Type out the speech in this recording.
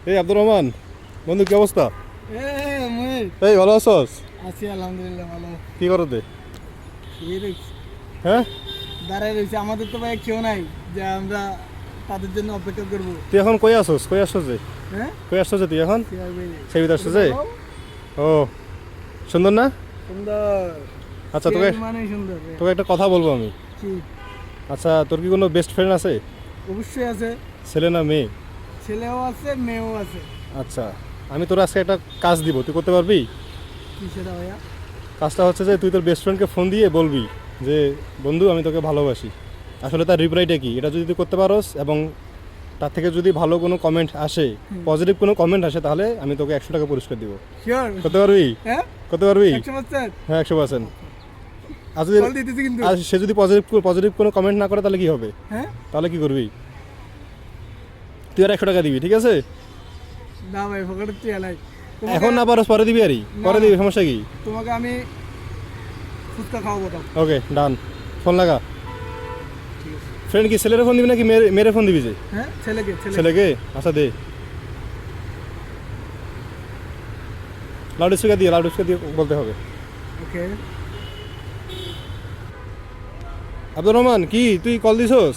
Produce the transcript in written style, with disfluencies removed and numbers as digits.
এই আব্দুর রহমান, বন্ধু কি অবস্থা? মুই এই ভালো আছোস? আছি আলহামদুলিল্লাহ ভালো। কি করতে? এই রয়েছে, হ্যাঁ, দাঁড়ায় রয়েছে। আমাদের তো ভাই কেউ নাই যে আমরা তাদের জন্য অপেক্ষা করবো। তুই এখন কই আসছ? কই আসছ যে? হ্যাঁ, কই আসছ যে তুই এখন? কিভাবে? সেবিত আসছ যে? ও সুন্দর না? সুন্দর। আচ্ছা তোকে মানে সুন্দর। তোকে একটা কথা বলবো আমি। কি? আচ্ছা তোর কি কোনো বেস্ট ফ্রেন্ড আছে? অবশ্যই আছে, ছেলে না মেয়ে? ছেলেও আছে মেয়েও আছে। আচ্ছা, আমি তোর আজকে একটা কাজ দিব, তুই করতে পারবি? কি সেটা ভাইয়া? কাজটা হচ্ছে যে তুই তোর বেস্ট ফ্রেন্ডকে ফোন দিয়ে বলবি যে বন্ধু আমি তোকে ভালোবাসি। আসলে তার রিপ্লাইটা কি এটা যদি তুই করতে পারোস এবং তার থেকে যদি ভালো কোনো কমেন্ট আসে, পজিটিভ কোনো কমেন্ট আসে, তাহলে আমি তোকে 100 টাকা পুরস্কার দিব। শিওর? করতে পারবি? হ্যাঁ, করতে পারবি? 100%। হ্যাঁ 100%। আর যদি কল দিতেছি কিন্তু। আর সে যদি পজিটিভ কোনো কমেন্ট না করে তাহলে কি হবে? হ্যাঁ, তাহলে কি করবি? তুই আর 100 টাকা দিবি, ঠিক আছে? না ভাই ফকরের তুই এলাই। এখন না পারোস পরে দিবি, আরই পরে দিবি, সমস্যা কি? তোমাকে আমি ফুচকা খাওয়াবো তো। ওকে ডান, ফোন লাগা। ঠিক আছে। ফ্রেন্ড কি ছেলের ফোন দিবি নাকি মেয়ের ফোন দিবি যে? হ্যাঁ, ছেলেকে ছেলেকে? আচ্ছা দে, লাউড স্পিকার দিয়ে বলতে হবে। ওকে। আব্দুর রহমান, কি তুই কল দিছস?